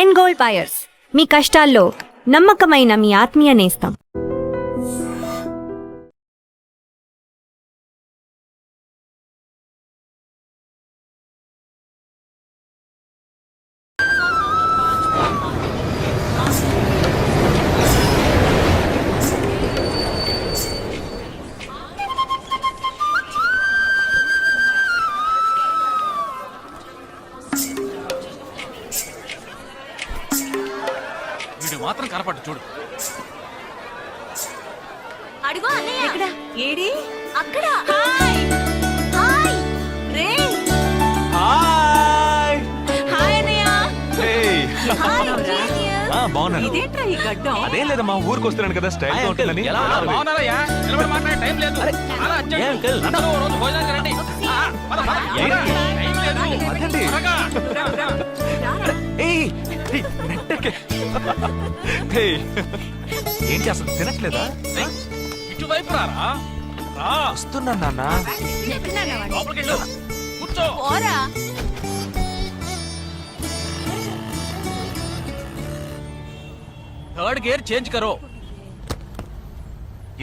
And gold buyers, మీ కష్టాల్లో నమ్మకమైన మీ ఆత్మీయ నేస్తం. మాత్రం కనపట్టు చూడు. అడుగు అన్నయ్య. ఎక్కడ? ఏడి? అక్కడ. హాయ్ హాయ్ రే. హాయ్ హాయ్ అన్నయ్య. ఏయ్ హాయ్ బాగున్నావురా? ఆ బాగున్నాను. ఇదేంట్రా ఈ గడ్డం? అదేం లేదమ్మా, ఊరికి వస్తున్నాను కదా, స్టైల్ గా ఉంటుందని. బాగున్నారయ్యా, నిలబడి మాట్లాడే టైం లేదు. చాలా అర్జెంట్. అందరూ ఓ రోజు భోజనానికి రండి. పద, పద. టైం లేదు. అదండి. త్వరగా. ఏయ్ ఏయ్, నెట్టకే. ఏయ్, ఏంటి అసలు తినట్లేదా? ఏయ్, ఇటువైపు రారా. రా. వస్తున్నా నాన్న. లోపలికి వెళ్ళు. కూర్చో. పోరా. థర్డ్ గేర్ చేంజ్ కరో.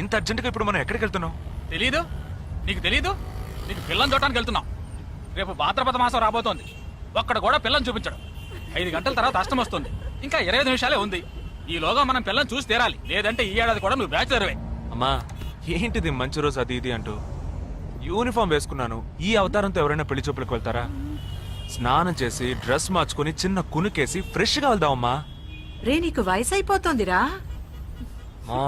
ఇంత అర్జెంటుగా ఇప్పుడు మనం ఎక్కడికి వెళ్తున్నాం? తెలీదు? నీకు తెలీదు? నీకు పిల్లని చూడటానికి వెళ్తున్నాం. రేపు భాద్రపద మాసం రాబోతోంది. ఒక్కడ కూడా పిల్లని చూపించడం. 5 గంటల తర్వాత అష్టం వస్తుంది. ఇంకా 25 నిమిషాలే ఉంది. ఈలోగా మనం పిల్లని చూసి తీరాలి, లేదంటే ఈ ఏడాది కూడా నువ్వు బ్యాచులర్వే. అమ్మా, ఏంటిది మంచి రోజు అది ఇది అంటూ యూనిఫామ్ వేసుకున్నాను. ఈ అవతారంతో ఎవరైనా పెళ్లి చూపులకు వెళ్తారా? స్నానం చేసి డ్రెస్ మార్చుకుని చిన్న కునుకేసి ఫ్రెష్ గా వెళ్దామమ్మా. రే, నీకు వయసు అయిపోతుందిరా. మా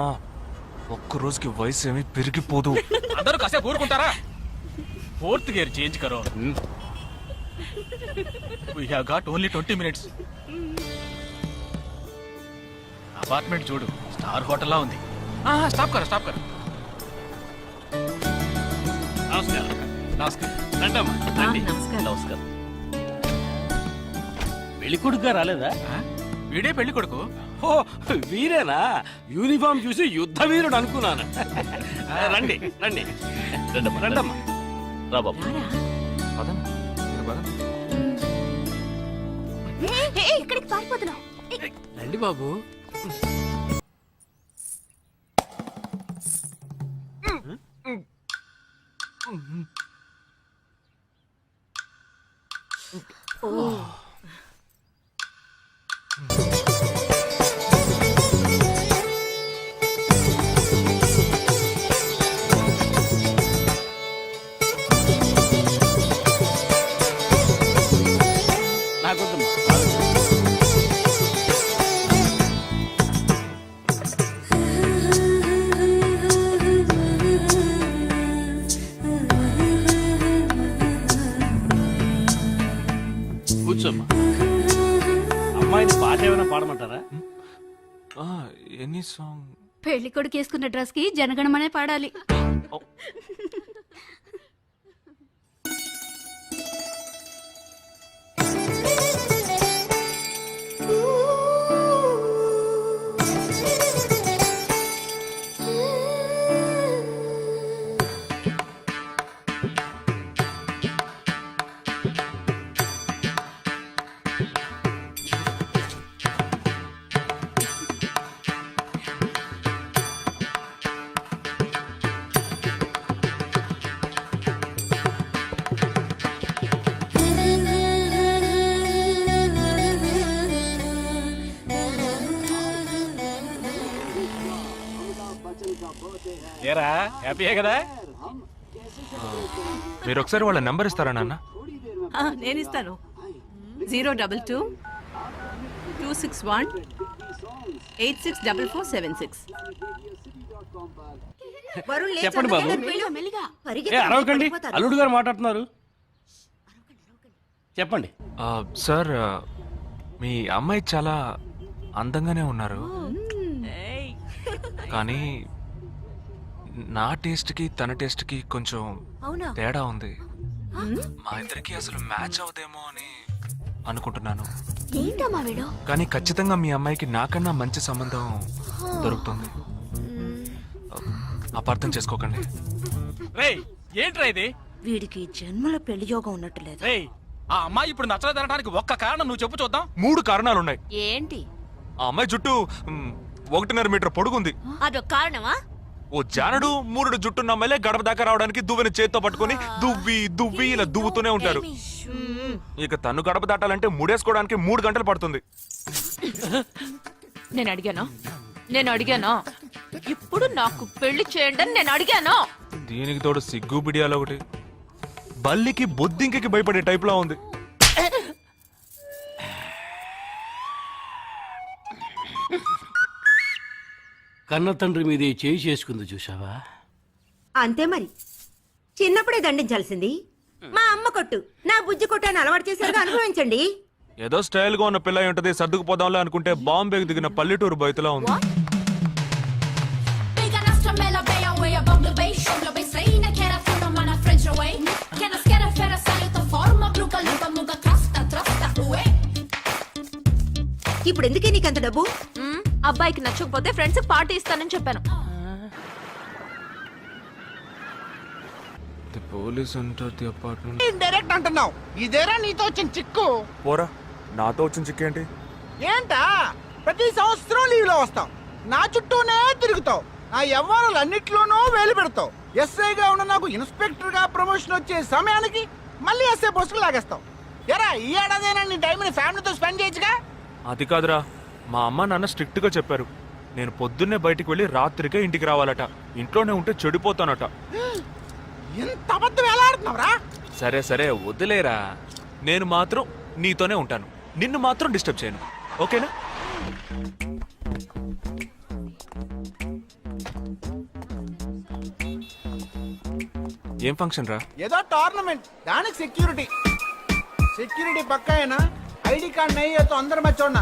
ఒక్క రోజుకి వయసు ఏమి పెరిగిపోదు. అందరూ కాసేపు ఊరుకుంటారా? ఫోర్త్ గేర్ చేంజ్ కరో. We have got only 20 minutes. Apartment చూడు, స్టార్ హోటల్ లా ఉంది. స్టాప్ కర, స్టాప్ కర. నమస్కారం. నమస్కారం. రండమ్మా, రండి. నమస్కారం. నమస్కారం. పెళ్లి కొడుకుగా రాలేదా? వీడే పెళ్లి కొడుకు. ఓ, వీరేనా? యూనిఫామ్ చూసి యుద్ధ వీరుడు అనుకున్నాను. రండి రండి రండమ్మా. రా బాబు. పదండి, మీరు పదండి. ఎక్కడికి పారిపోతున్నావు? రండి బాబు. నాకొద్దమ్మా. కూర్చోమ్మా. అమ్మాయిని పాట ఏమైనా పాడమంటారా? Any song? పెళ్లి కొడుకు వేసుకున్న డ్రెస్ కి జనగణమనే పాడాలి. ఏరా, హ్యాపీయే కదా? మీరు ఒకసారి వాళ్ళ నెంబర్ ఇస్తారా నాన్న? నేను ఇస్తాను. 022 261 864476. చెప్పండి బాబు. మెల్లిగా ఏ, అరవకండి, అల్లుడు గారు మాట్లాడుతున్నారు. చెప్పండి. సార్, మీ అమ్మాయి చాలా అందంగానే ఉన్నారు, కానీ నా టేస్ట్కి తన టేస్ట్కి కొంచెం తేడా ఉంది. మా ఇద్దరికి అసలు మ్యాచ్ అవుదేమో అని అనుకుంటున్నాను. కానీ ఖచ్చితంగా మీ అమ్మాయికి నాకన్నా మంచి సంబంధం దొరుకుతుంది. అపార్థం చేసుకోకండి. రేయ్, ఏంట్రా ఇది? వీడికి జన్మల పెళ్లి యోగం ఉన్నట్టు లేదు. రేయ్, ఆ అమ్మాయి ఇప్పుడు నచ్చలేదనడానికి ఒక్క కారణం నువ్వు చెప్పు చూద్దాం. 3 కారణాలున్నాయి. ఏంటి? ఆ అమ్మాయి జుట్టు 1.5 మీటర్ పొడుగుంది. అదొక కారణమా? ఓ జానడు 3 జుట్టున్న అమ్మాయిలే గడప దాకా రావడానికి దువ్వెని చేత్తో పట్టుకొని దువ్వి ఇలా దువ్వుతూనే ఉంటారు. ఇక తను గడప దాటాలంటే ముడేసుకోవడానికి 3 గంటలు పడుతుంది. నేను అడిగానా ఇప్పుడు నాకు పెళ్లి చేయండి అని నేను అడిగాను. దీనికి తోడు సిగ్గు బిడియాలో ఒకటి. బల్లికి బొద్దింకకి భయపడే టైప్ లో ఉంది. కన్న తండ్రి మీదే చేయి చేసుకుంది చూసావా? అంతే మరి, చిన్నప్పుడే దండించాల్సింది. మా అమ్మ కొట్టు, నా బుజ్జి కొట్టు అని అలవాటు చేశారుగా, అనుభవించండి. ఏదో స్టైల్ గా ఉన్న పిల్ల ఉంటది, సర్దుకుపోదాంలే అనుకుంటే బాంబేకి దిగిన పల్లెటూరు బయటలా ఉంది. ఇప్పుడు ఎందుకే నీకంత డబ్బు? అబ్బాయికి నచ్చకపోతే ఫ్రెండ్స్ పార్టీ ఇస్తానని చెప్పాను. పోలీస్ అంటారు ది అపార్ట్మెంట్. డైరెక్ట్ అంటున్నావు, ఇదేరా నీతో వచ్చిన చిక్కు? పోరా, నాతో వచ్చిన చిక్కేంటి? ఏంటా ప్రతి సంవత్సరం లీవ్ లో వస్తావు, నా చుట్టూనే తిరుగుతావు, నా వ్యవహారాలన్నిట్లోనూ వేలు పెడతావు. ఎస్ఐగా ఉన్న నాకు ఇన్స్పెక్టర్ గా ప్రమోషన్ వచ్చే సమయానికి మళ్ళీ ఎస్ఐ పోస్టుకు లాగేస్తావు. ఎరా ఈ ఏడాదైనా నీ టైంని ఫ్యామిలీతో స్పెండ్ చేయొచ్చుగా? అది కాదురా, మా అమ్మ నాన్న స్ట్రిక్ట్ గా చెప్పారు. నేను పొద్దున్నే బయటికి వెళ్ళి రాత్రికే ఇంటికి రావాలట. ఇంట్లోనే ఉంటే చెడిపోతానట. ఎంత అబద్ధం ఎలా ఆడుతున్నావురా? సరే సరే వదిలేరా, నేను మాత్రం నీతోనే ఉంటాను, నిన్ను మాత్రం డిస్టర్బ్ చేయను, ఓకేనా? ఏం ఫంక్షన్ రా? ఏదో టోర్నమెంట్, దానికి సెక్యూరిటీ పక్కా అయినా ఐడి కార్డ్ నయ్యి తో అందరం చూడనా?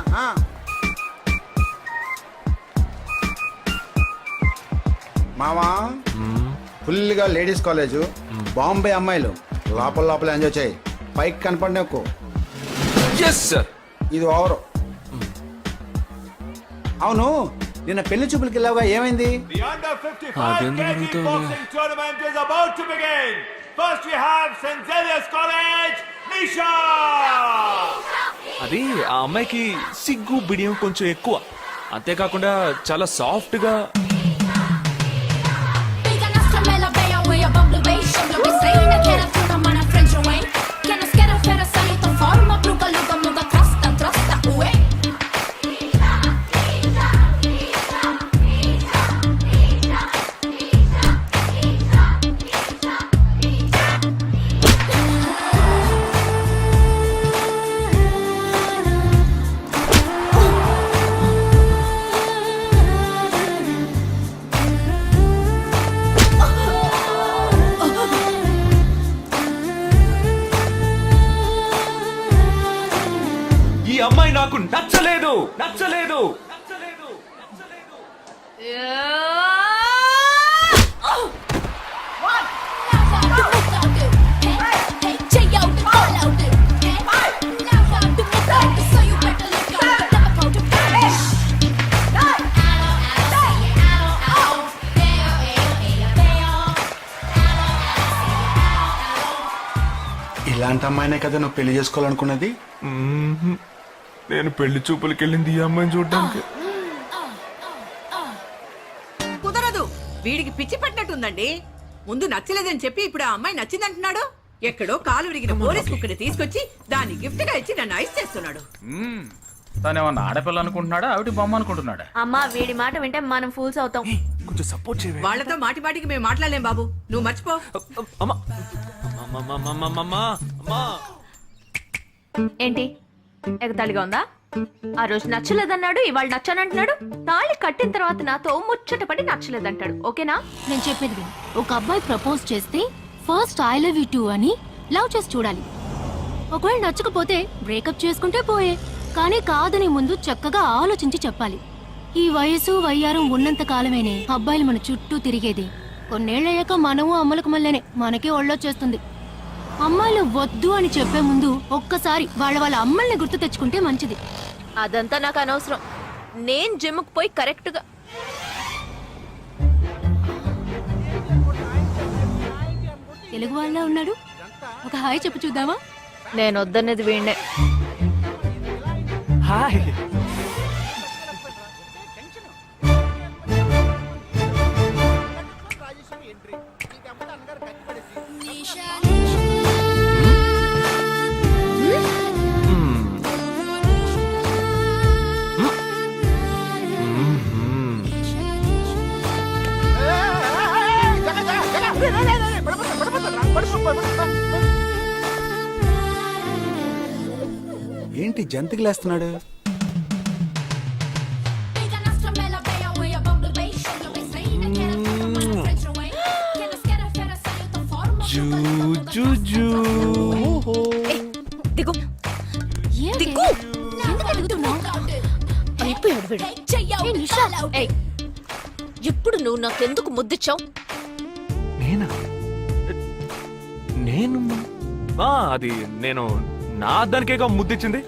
మామా ఫుల్ గా లేడీస్ కాలేజ్, బాంబే అమ్మాయిలు లోపల ఎంజాయ్ చేయి, పైకి కనపడి ఎక్కువ. ఇది ఓవర్. అవును, నిన్న పెళ్లి చూపులకి వెళ్ళావుగా, ఏమైంది? అది ఆ అమ్మాయికి సిగ్గు బిడియం కొంచెం ఎక్కువ, అంతేకాకుండా చాలా సాఫ్ట్ గా. ఈ అమ్మాయి నాకు నచ్చలేదు. ఇలాంటి అమ్మాయినే కదా నువ్వు పెళ్లి చేసుకోవాలనుకున్నది? నేను పెళ్లి చూపులకి వెళ్ళింది ఈ అమ్మాయిని చూడడానికి. కుదరదు, వీడికి పిచ్చి పట్టినట్టుందండి. ముందు నచ్చలేదని చెప్పి ఇప్పుడు ఆ అమ్మాయి నచ్చిందంటున్నాడు. ఎక్కడో కాలు విరిగిన పోలీస్ కుక్కని తీసుకొచ్చి దాన్ని గిఫ్ట్ గా ఇచ్చి నన్ను ఐస్ చేస్తున్నాడు. తనేమన్నా ఆడపిల్ల అనుకుంటున్నాడా, ఆవిడ బొమ్మ అనుకుంటున్నాడా? అమ్మా వీడి మాట వింటే మనం ఫూల్స్ అవుతాం. కొంచెం సపోర్ట్ చేయవే. వాళ్ళతో మాటి మాటికి మేము మాట్లాడలేం బాబు, నువ్వు మర్చిపో. అమ్మా ఏంటి ఎగతాళిగా ఉందా? ఆ రోజు నచ్చలేదన్నాడు, ఇవాళ నచ్చానంటున్నాడు. తాళి కట్టిన తర్వాత నాతో ముచ్చటపడి నచ్చలేదంటాడు. ఓకేనా? నేను చెప్పేది విను. ఒక అబ్బాయి ప్రపోజ్ చేస్తే first I love you two అని లవ్ చేసి చూడాలి. ఒకవేళ నచ్చకపోతే బ్రేకప్ చేసుకుంటే పోయే, కానీ కాదని ముందు చక్కగా ఆలోచించి చెప్పాలి. ఈ వయసు వయ్యారం ఉన్నంత కాలమేనే అబ్బాయిలు మన చుట్టూ తిరిగేది. కొన్నేళ్లయ్యాక మనము అమ్మలకు మళ్ళీనే మనకే ఒళ్ళొచ్చేస్తుంది. అమ్మాయిలు వద్దు అని చెప్పే ముందు ఒక్కసారి వాళ్ళ అమ్మల్ని గుర్తు తెచ్చుకుంటే మంచిది. అదంతా నాకు అనవసరం. నేను జిమ్కి పోయి కరెక్ట్ గా తెలుగు వాళ్ళ ఉన్నాడు, ఒక హాయ్ చెప్పు చూద్దామా? నేను వద్దనేది వీణ్ణే. హాయ్. ఏంటి జంతికలేస్తున్నాడు? దిగు ఏంటి? ఎందుకు ఎదుగుతున్నావ్? అయిపోయాడు వీడు. ఏ నిషా, ఏయ్, ఇప్పుడు నువ్వు నాకెందుకు ముద్దిచ్చావు? నేను అది నేను నా అద్దానికేగా ముద్దిచ్చింది.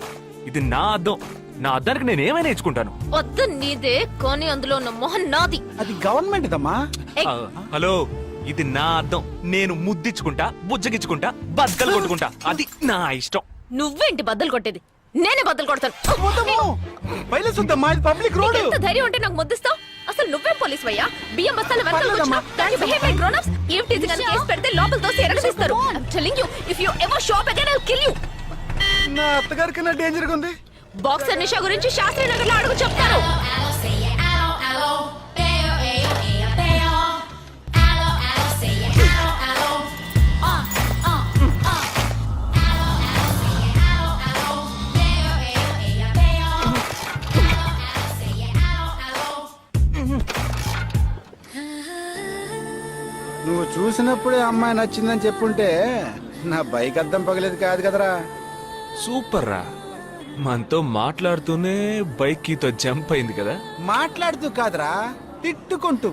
ఇది నా అద్దం. నా అద్దానికి నేను ఏమైనా ఇచ్చుకుంటాను. వద్దు నీదే, కానీ అందులో ఉన్న మొహం నాది. అది గవర్నమెంట్ దమ్మా. హలో, ఇది నా అద్దం. నేను ముద్దిచ్చుకుంటా, బుజ్జగిచ్చుకుంటా, బద్దలు కొట్టుకుంటా. అది నా ఇష్టం. నువ్వేంటి బద్దలు కొట్టేది? నేనే బద్దలు కొడతాను. Public road. ఎంత ధైర్యం ఉంటే నాకు ముద్దిస్తావు? అసలు నువ్వే పోలీస్ వయ్యా? బియ్యం బస్తాల వెనకాల వచ్చినా దాన్ని బిహేవ్ లైక్ గ్రోన్ అప్స్. ఏం టీజింగ్ అని కేసు పెడితే లోపల తోసి ఎరగదీస్తారు. I'm telling you, if you ever shop again, I'll kill you. నా అత్తగారి కన్నా డేంజర్ గా ఉంది. బాక్సర్ నిషా గురించి శాస్త్రి నగర్ లో అడుగు చెప్తారు. నువ్వు చూసినప్పుడే అమ్మాయి నచ్చిందని చెప్పుంటే నా బైక్ అద్దం పగలేదు కాదు కదరా. సూపర్ రా. మనతో మాట్లాడుతూనే బైక్ కీతో జంప్ అయింది కదా. మాట్లాడుతూ కాదురా, తిట్టుకుంటూ.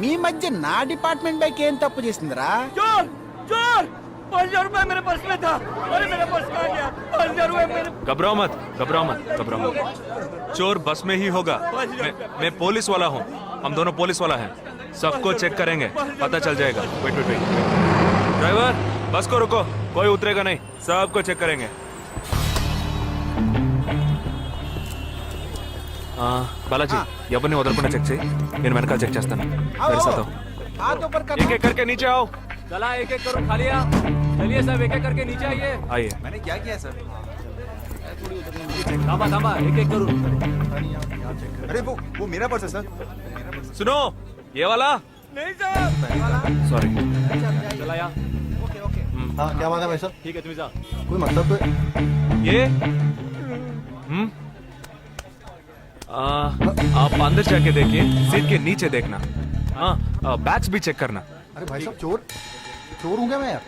మీ మధ్య నా డిపార్ట్మెంట్ బైక్ ఏం తప్పు చేసిందిరా? घबराओ मत, घबराओ मत, घबराओ मत. चोर बस में ही होगा. मैं पुलिस वाला हूँ. हम दोनों पुलिस वाला हैं. सबको चेक करेंगे, पता चल जाएगा. Wait wait wait. ड्राइवर, बस को रुको. कोई उतरेगा नहीं. सबको चेक करेंगे. బాలాజీ, ఎవరిని వదలకుండా చెక్ చేయి. నేను వెనకాల చెక్ చేస్తాను. एक एक करके नीचे आओ. चला एक एक करो, खालिया. चलिए सब एक एक करके नीचे आइए. आइए. मैंने क्या किया सर? थामा थामा, एक एक करो. अरे वो मेरा पर्स है सर. सुनो, ये वाला नहीं सर. सॉरी. चला यार. Okay okay. हाँ, क्या बात है भाई साहब? ठीक है, तुम जा. कोई मतलब तो ये आप अंदर जाके देखिए. सीट के नीचे देखना. हाँ, बैग्स भी चेक करना. अरे भाई साहब, चोर हूँ क्या मैं यार?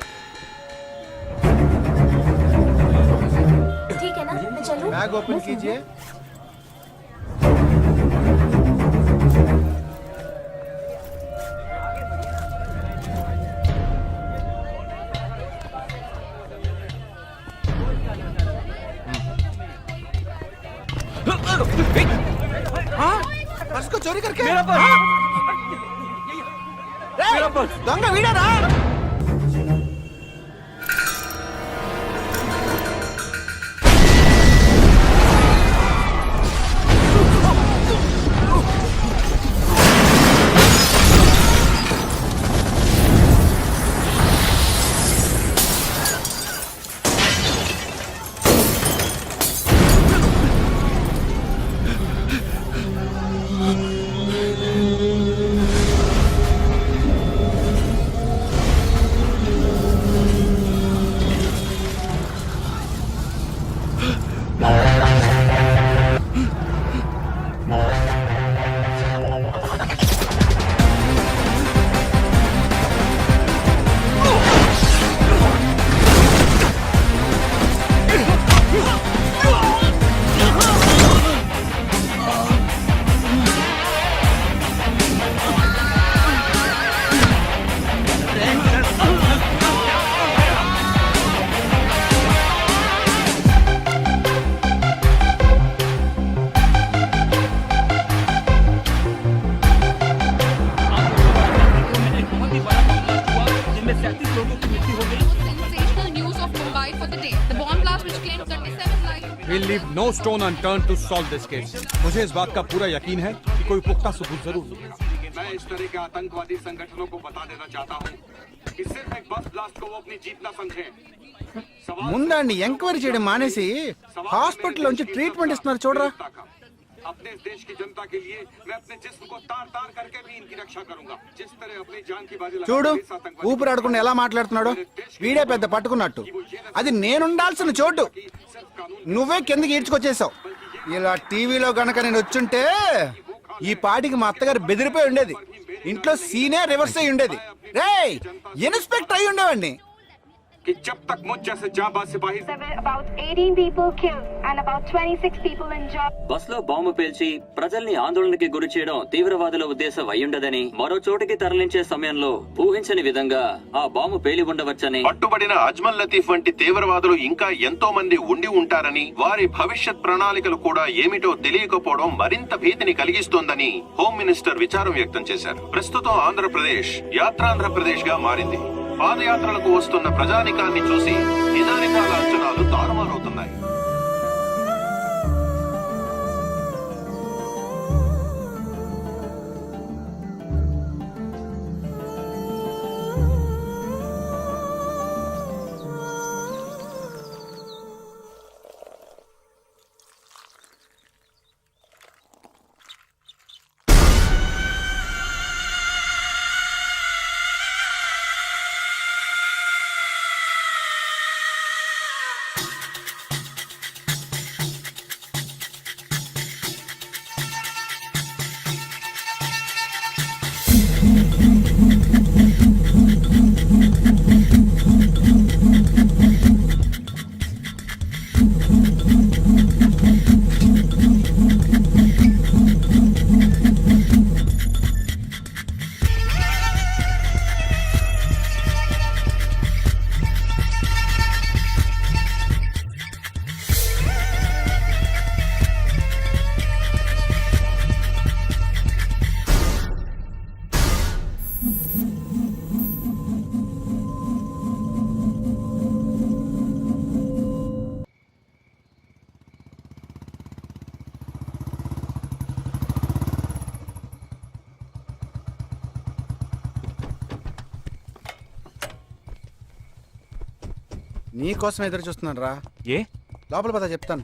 ठीक है ना, मैं चलूं? बैग ओपन कीजिए. पर्स को चोरी करके मेरा पर्स. मेरा पर्स. दंगा वीडरा. No stone unturned to solve this case. मुझे इस बात का पूरा यकीन है कि कोई पुख्ता सबूत जरूर मिलेगा। मैं इस तरह के आतंकवादी संगठनों को बता देना चाहता हूँ कि सिर्फ एक बस ब्लास्ट को वो अपनी जीत ना समझें। ముందండి ఎంక్వైరీ చేయడం మానేసి హాస్పిటల్ నుంచి ట్రీట్మెంట్ ఇస్తున్నారు చూడరా. अपने देश की जनता के लिए मैं अपने जिस्म को तार तार करके भी इनकी रक्षा करूंगा। जिस तरह अपनी जान की बाजी చూడు ఊపిరాడకుండా ఎలా మాట్లాడుతున్నాడో. వీడే పెద్ద పట్టుకున్నట్టు. అది నేనుండాల్సిన చోటు నువ్వే కిందకి ఈడ్చుకొచ్చేసావు. ఇలా టీవీలో గనక నేను వచ్చుంటే ఈ పాటికి మా అత్తగారు బెదిరిపోయి ఉండేది. ఇంట్లో సీనే రివర్స్ అయి ఉండేది. రేయ్ ఇన్స్పెక్టర్ అయి ఉండేవాడిని. कि जब तक मुझ जैसे जाबाज सिपाही about 18 people killed and about 26 people injured. బస్సులో బాంబు పేల్చి ప్రజల్ని ఆందోళనకి గురి చేయడం తీవ్రవాదుల ఉద్దేశం అయ్యుండదని, మరో చోటికి తరలించే సమయంలో ఊహించని విధంగా ఆ బాంబు పేలి ఉండవచ్చని, పట్టుబడిన అజ్మల్ లతీఫ్ వంటి తీవ్రవాదులు ఇంకా ఎంతో మంది ఉండి ఉంటారని, వారి భవిష్యత్ ప్రణాళికలు కూడా ఏమిటో తెలియకపోవడం మరింత భీతిని కలిగిస్తోందని హోమ్ మినిస్టర్ విచారం వ్యక్తం చేశారు. ప్రస్తుతం ఆంధ్రప్రదేశ్ యాత్రాంధ్రప్రదేశ్ గా మారింది. పాదయాత్రలకు వస్తున్న ప్రజానికాన్ని చూసి నిజానికాల అంచనాలు తారుమారవుతున్నాయి. నీకోసం ఎదురు చూస్తున్నాను రా. ఏ లోపల పద చెప్తాను.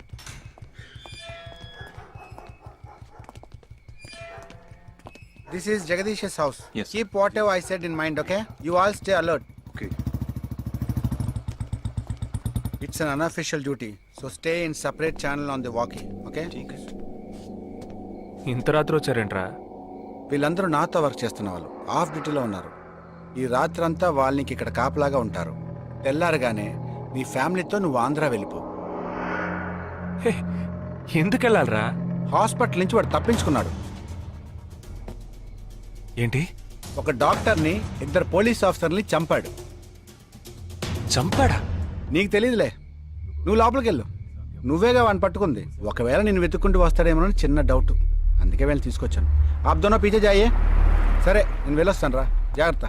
This is Jagadish house. Yes. Keep what ever I said in mind, okay? You all stay alert. Okay. It's an unofficial duty, so stay in separate channel on the walkie, okay? ఇంత రాత్రి వచ్చారేంట్రా? వీళ్ళందరూ నాతో వర్క్ చేస్తున్న వాళ్ళు, of డ్యూటీలో ఉన్నారు. ఈ రాత్రంతా వాళ్ళకి ఇక్కడ కాపలాగా ఉంటారు. తెల్లారగానే నీ ఫ్యామిలీతో నువ్వు ఆంధ్ర వెళ్ళిపో. ఎందుకు వెళ్ళాలరా? హాస్పిటల్ నుంచి వాడు తప్పించుకున్నాడు. ఏంటి? ఒక డాక్టర్ని, 2 పోలీస్ ఆఫీసర్ని చంపాడు. చంపాడా? నీకు తెలియదులే, నువ్వు లోపలికి వెళ్ళు. నువ్వేగా వాడిని పట్టుకుంది. ఒకవేళ నేను వెతుక్కుంటూ వస్తాడేమోనని చిన్న డౌట్, అందుకే వెళ్ళి తీసుకొచ్చాను. ఆప్ దోనో పీछे जाइए. సరే నేను వెళ్ళొస్తాను రా, జాగ్రత్త.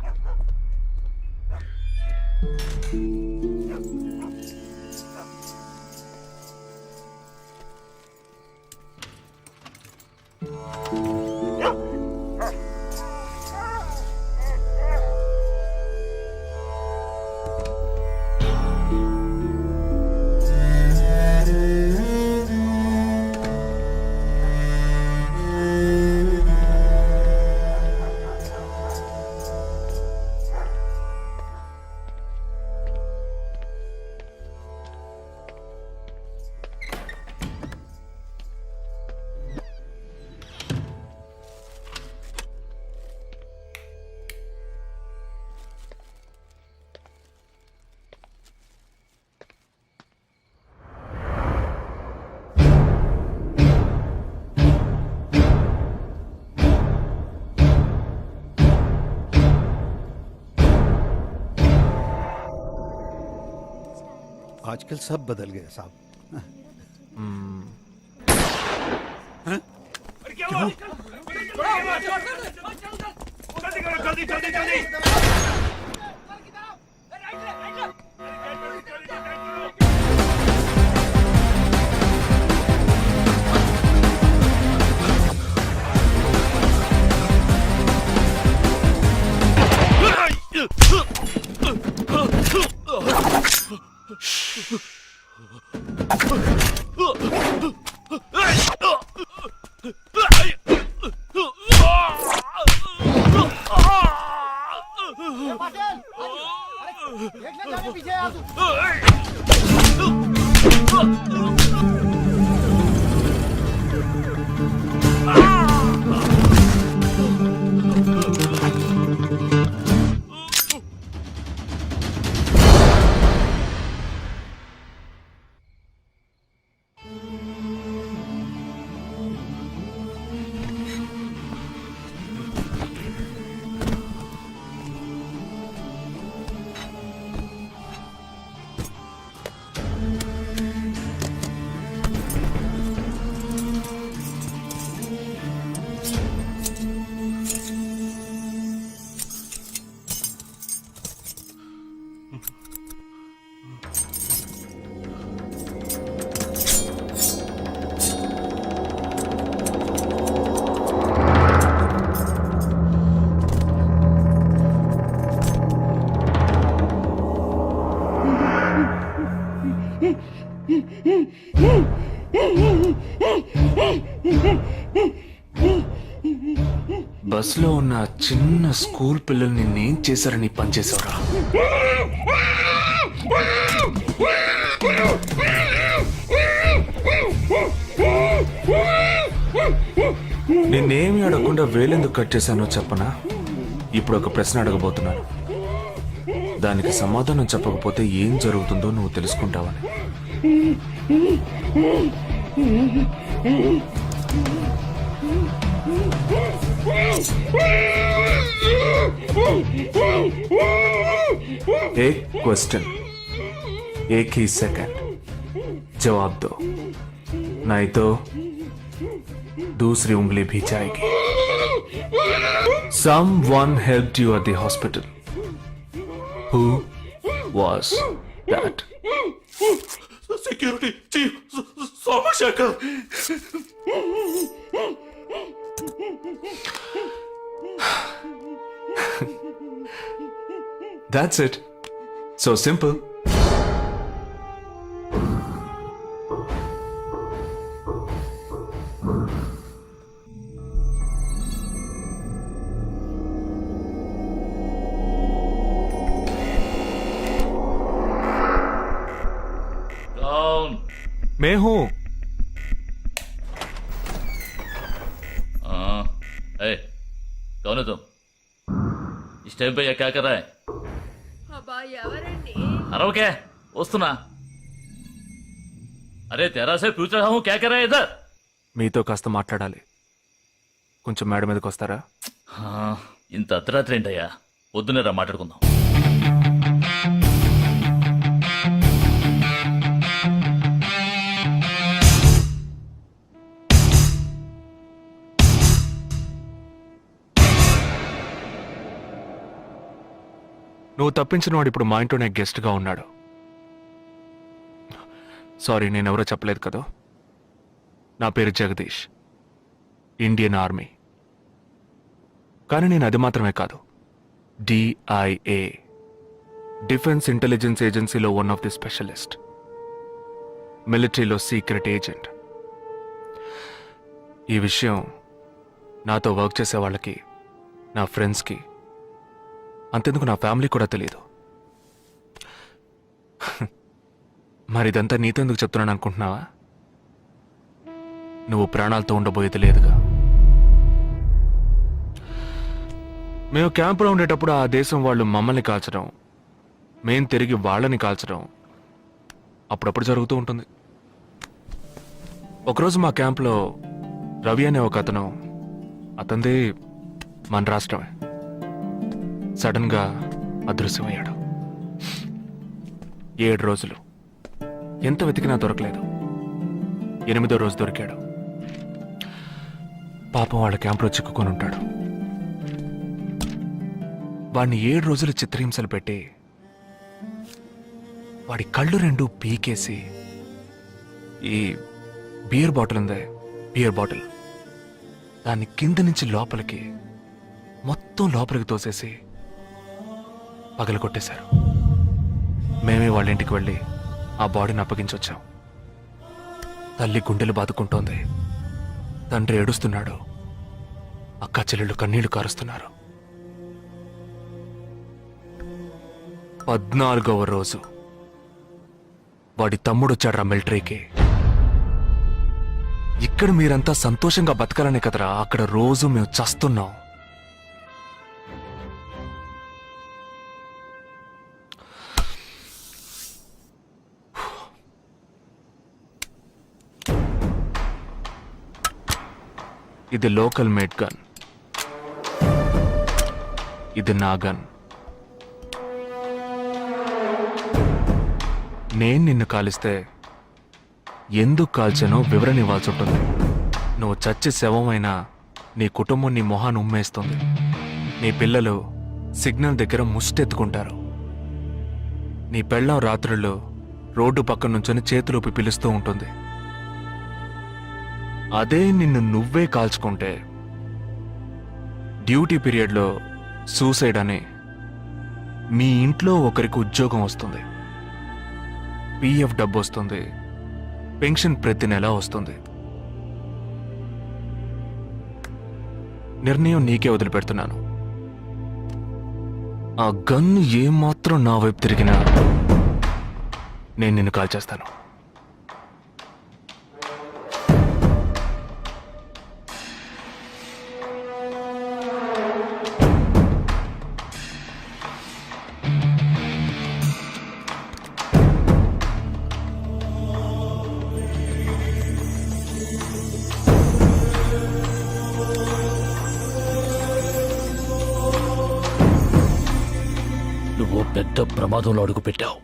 आजकल सब बदल गया साहब। బస్లో ఉన్న చిన్న స్కూల్ పిల్లల్ని నేను చేశారని పనిచేసావురా. నిన్నేమి అడగకుండా వేలెందుకు కట్ చేశానో చెప్పనా? ఇప్పుడు ఒక ప్రశ్న అడగబోతున్నాను. దానికి సమాధానం చెప్పకపోతే ఏం జరుగుతుందో నువ్వు తెలుసుకుంటావని. एक क्वेश्चन, एक ही सेकंड, जवाब दो, नहीं तो दूसरी उंगली भी जाएगी. Someone helped you at the hospital. Who was that? Security chief Somashankar. That's it. So simple. मैं हूं. कौन है तुम? इस टाइम पे ये क्या कर रहा है? अरे क्या वस्तुना? अरे तेरा से पूछ रहा हूँ, क्या कर रहा है इधर? మీతో కాస్త మాట్లాడాలి. కొంచెం మేడ మీదకి వస్తారా? ఇంత అర్ధరాత్రి ఏంటయ్యా? పొద్దునే రా మాట్లాడుకుందాం. నువ్వు తప్పించిన వాడు ఇప్పుడు మా ఇంట్లోనే గెస్ట్గా ఉన్నాడు. సారీ, నేనెవరో చెప్పలేదు కదా. నా పేరు జగదీష్, ఇండియన్ ఆర్మీ. కానీ నేను అది మాత్రమే కాదు, DIA, డిఫెన్స్ ఇంటెలిజెన్స్ ఏజెన్సీలో వన్ ఆఫ్ ది స్పెషలిస్ట్, మిలిటరీలో సీక్రెట్ ఏజెంట్. ఈ విషయం నాతో వర్క్ చేసే వాళ్ళకి, నా ఫ్రెండ్స్కి, అంతెందుకు నా ఫ్యామిలీ కూడా తెలియదు. మరి ఇదంతా నీతో ఎందుకు చెప్తున్నాను అనుకుంటున్నావా? నువ్వు ప్రాణాలతో ఉండబోయేది లేదుగా. మేము క్యాంపులో ఉండేటప్పుడు ఆ దేశం వాళ్ళు మమ్మల్ని కాల్చడం, మేం తిరిగి వాళ్ళని కాల్చడం అప్పుడప్పుడు జరుగుతూ ఉంటుంది. ఒకరోజు మా క్యాంప్లో రవి అనే ఒక అతను, అతనిది మన రాష్ట్రమే, సడన్గా అదృశ్యమయ్యాడు. 7 రోజులు ఎంత వెతికినా దొరకలేదు. 8వ రోజు దొరికాడు. పాపం వాళ్ళ క్యాంపులో చిక్కుకొని ఉంటాడు. వాడిని 7 రోజులు చిత్రహింసలు పెట్టి వాడి కళ్ళు 2 పీకేసి ఈ బియర్ బాటిల్ ఉందే, బియర్ బాటిల్, దాన్ని కింద నుంచి లోపలికి, మొత్తం లోపలికి తోసేసి పగల కొట్టేశారు. మేమే వాళ్ళ ఇంటికి వెళ్ళి ఆ బాడీని అప్పగించొచ్చాం. తల్లి గుండెలు బాదుకుంటోంది, తండ్రి ఏడుస్తున్నాడు, అక్క చెల్లెళ్ళు కన్నీళ్లు కారుస్తున్నారు. 14వ రోజు వాడి తమ్ముడు వచ్చాడు మిలిటరీకి. ఇక్కడ మీరంతా సంతోషంగా బతకాలనే కదరా అక్కడ రోజు మేము చస్తున్నాం. ఇది లోకల్ మేడ్ గన్, ఇది నా గన్. నేను నిన్ను కాలిస్తే ఎందుకు కాల్చానో వివరణ ఇవ్వాల్సి ఉంటుంది. నువ్వు చచ్చి శవమైనా నీ కుటుంబం నీ మొహాన్ని ఉమ్మేస్తుంది. నీ పిల్లలు సిగ్నల్ దగ్గర ముష్టెత్తుకుంటారు. నీ పెళ్ళం రాత్రుల్లో రోడ్డు పక్కన నుంచొని చేతులూపి పిలుస్తూ ఉంటుంది. అదే నిన్ను నువ్వే కాల్చుకుంటే డ్యూటీ పీరియడ్లో సూసైడ్ అని మీ ఇంట్లో ఒకరికి ఉద్యోగం వస్తుంది, PF డబ్బు వస్తుంది, పెన్షన్ ప్రతి నెల వస్తుంది. నిర్ణయం నీకే వదిలిపెడుతున్నాను. ఆ గన్ను ఏమాత్రం నా వైపు తిరిగినా నేను నిన్ను కాల్ చేస్తాను. నువ్వు పెద్ద ప్రమాదంలో అడుగు పెట్టావు.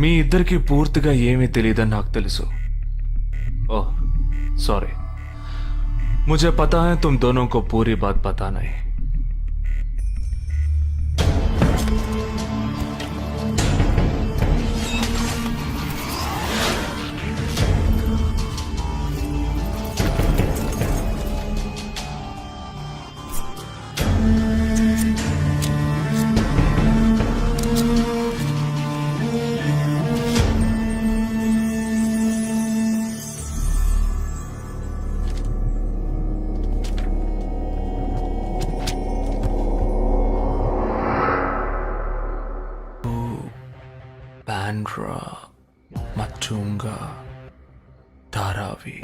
మీ ఇద్దరికి పూర్తిగా ఏమీ తెలియదని నాకు తెలుసు. ఓహ్ सॉरी, मुझे पता है तुम दोनों को पूरी बात पता नहीं. Bandra, Matunga, Dharavi.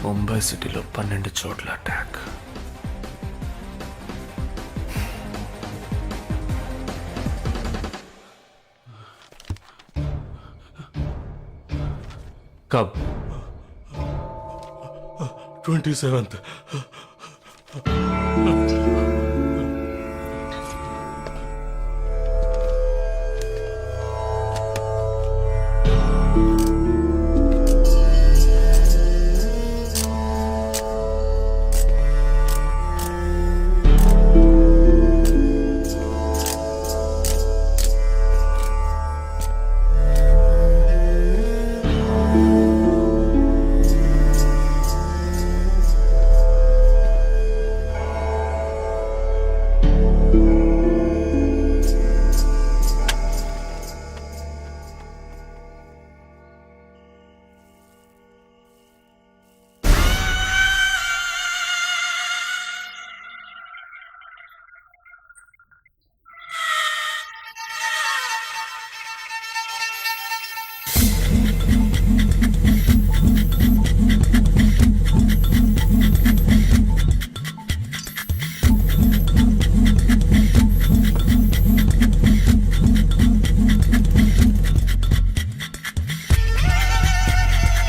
ముంబై సిటీలో 12 చోట్ల అటాక్. కబ్ 27th.